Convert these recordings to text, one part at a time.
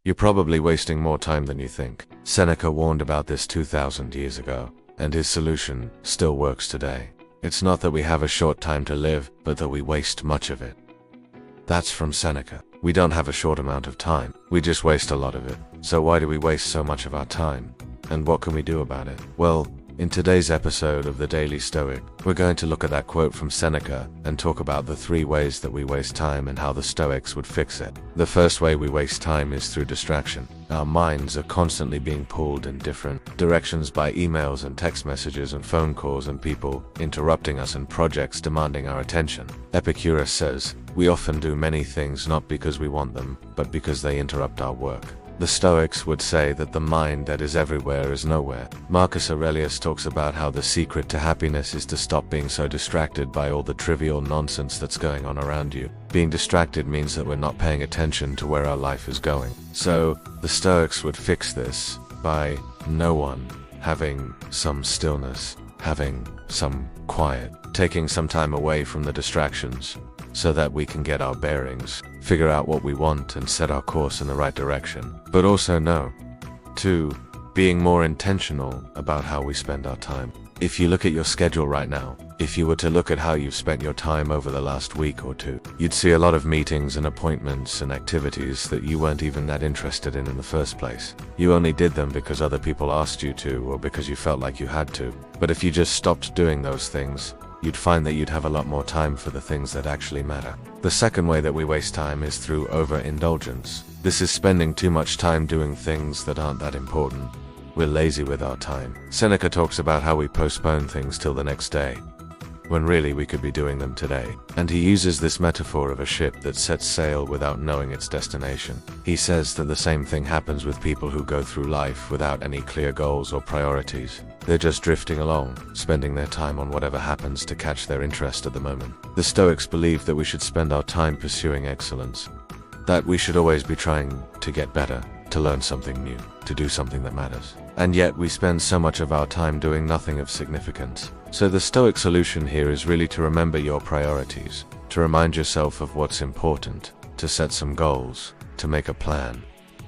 you're probably wasting more time than you think. Seneca warned about this 2,000 years ago, and his solution still works today. It's not that we have a short time to live, but that we waste much of it. That's from Seneca. We don't have a short amount of time. We just waste a lot of it. So why do we waste so much of our time? And what can we do about it? Well, in today's episode of the Daily Stoic, we're going to look at that quote from Seneca and talk about the 3 ways that we waste time and how the Stoics would fix it. The first way we waste time is through distraction. Our minds are constantly being pulled in different directions by emails and text messages and phone calls and people interrupting us and projects demanding our attention. Epictetus says, "We often do many things not because we want them, but because they interrupt our work." The Stoics would say that the mind that is everywhere is nowhere. Marcus Aurelius talks about how the secret to happiness is to stop being so distracted by all the trivial nonsense that's going on around you. Being distracted means that we're not paying attention to where our life is going. So, the Stoics would fix this by no one having some stillness, having some quiet, taking some time away from the distractions, so that we can get our bearings, figure out what we want, and set our course in the right direction. But also no. 2. Being more intentional about how we spend our time. If you look at your schedule right now, if you were to look at how you've spent your time over the last week or 2, you'd see a lot of meetings and appointments and activities that you weren't even that interested in the first place. You only did them because other people asked you to, or because you felt like you had to. But if you just stopped doing those things, you'd find that you'd have a lot more time for the things that actually matter. The second way that we waste time is through overindulgence. This is spending too much time doing things that aren't that important. We're lazy with our time. Seneca talks about how we postpone things till the next day, when really we could be doing them today. And he uses this metaphor of a ship that sets sail without knowing its destination. He says that the same thing happens with people who go through life without any clear goals or priorities. They're just drifting along, spending their time on whatever happens to catch their interest at the moment. The Stoics believe that we should spend our time pursuing excellence, that we should always be trying to get better, to learn something new, to do something that matters. And yet we spend so much of our time doing nothing of significance. So the Stoic solution here is really to remember your priorities, to remind yourself of what's important, to set some goals, to make a plan.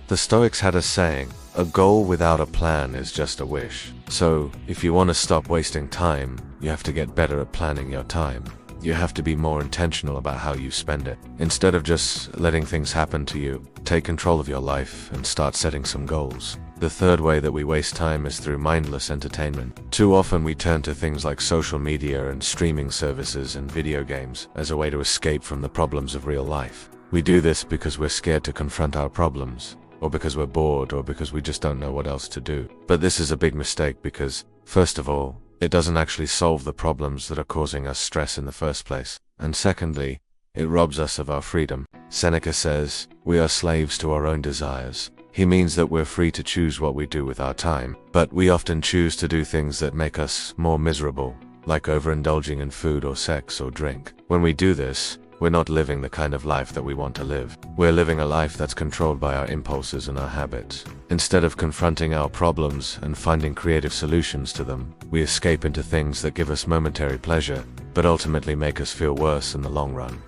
The Stoics had a saying, "A goal without a plan is just a wish." So, if you want to stop wasting time, you have to get better at planning your time. You have to be more intentional about how you spend it. Instead of just letting things happen to you, take control of your life and start setting some goals. The third way that we waste time is through mindless entertainment. Too often we turn to things like social media and streaming services and video games as a way to escape from the problems of real life. We do this because we're scared to confront our problems, or because we're bored, or because we just don't know what else to do. But this is a big mistake because, first of all, it doesn't actually solve the problems that are causing us stress in the first place. And secondly, it robs us of our freedom. Seneca says, "We are slaves to our own desires." He means that we're free to choose what we do with our time, but we often choose to do things that make us more miserable, like overindulging in food or sex or drink. When we do this, we're not living the kind of life that we want to live. We're living a life that's controlled by our impulses and our habits. Instead of confronting our problems and finding creative solutions to them, we escape into things that give us momentary pleasure, but ultimately make us feel worse in the long run.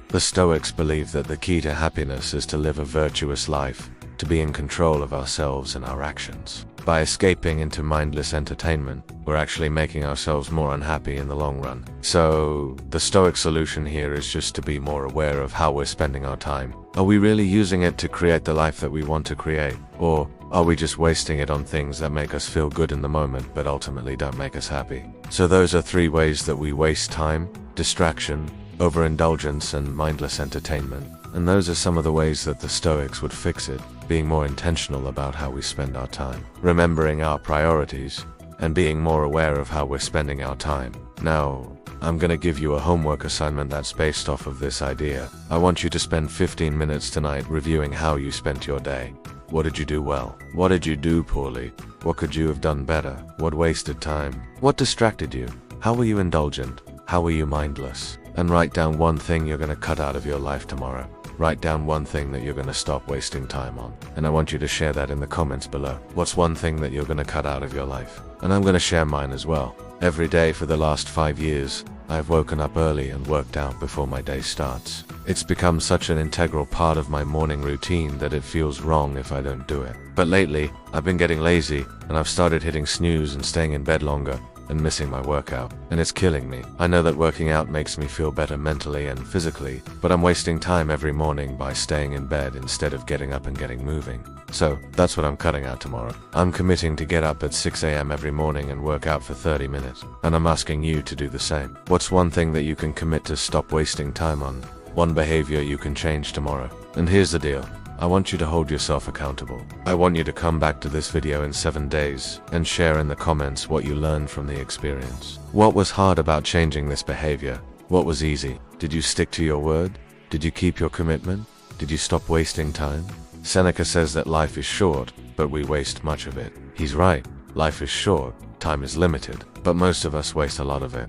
The Stoics believe that the key to happiness is to live a virtuous life, to be in control of ourselves and our actions. By escaping into mindless entertainment, we're actually making ourselves more unhappy in the long run. So, the Stoic solution here is just to be more aware of how we're spending our time. Are we really using it to create the life that we want to create? Or are we just wasting it on things that make us feel good in the moment but ultimately don't make us happy? So those are 3 ways that we waste time: distraction, overindulgence, and mindless entertainment. And those are some of the ways that the Stoics would fix it, being more intentional about how we spend our time, remembering our priorities, and being more aware of how we're spending our time. Now, I'm gonna give you a homework assignment that's based off of this idea. I want you to spend 15 minutes tonight reviewing how you spent your day. What did you do well? What did you do poorly? What could you have done better? What wasted time? What distracted you? How were you indulgent? How were you mindless? And write down one thing you're gonna cut out of your life tomorrow. Write down one thing that you're going to stop wasting time on. And I want you to share that in the comments below. What's one thing that you're going to cut out of your life? And I'm going to share mine as well. Every day for the last 5 years, I've woken up early and worked out before my day starts. It's become such an integral part of my morning routine that it feels wrong if I don't do it. But lately, I've been getting lazy, and I've started hitting snooze and staying in bed longer, and missing my workout, and it's killing me. I know that working out makes me feel better mentally and physically, but I'm wasting time every morning by staying in bed instead of getting up and getting moving. So, that's what I'm cutting out tomorrow. I'm committing to get up at 6 a.m. every morning and work out for 30 minutes, and I'm asking you to do the same. What's one thing that you can commit to stop wasting time on? One behavior you can change tomorrow? And here's the deal. I want you to hold yourself accountable. I want you to come back to this video in 7 days and share in the comments what you learned from the experience. What was hard about changing this behavior? What was easy? Did you stick to your word? Did you keep your commitment? Did you stop wasting time? Seneca says that life is short, but we waste much of it. He's right. Life is short, time is limited, but most of us waste a lot of it.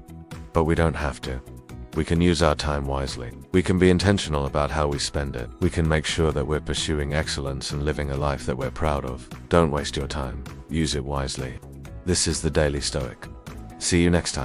But we don't have to. We can use our time wisely. We can be intentional about how we spend it. We can make sure that we're pursuing excellence and living a life that we're proud of. Don't waste your time. Use it wisely. This is the Daily Stoic. See you next time.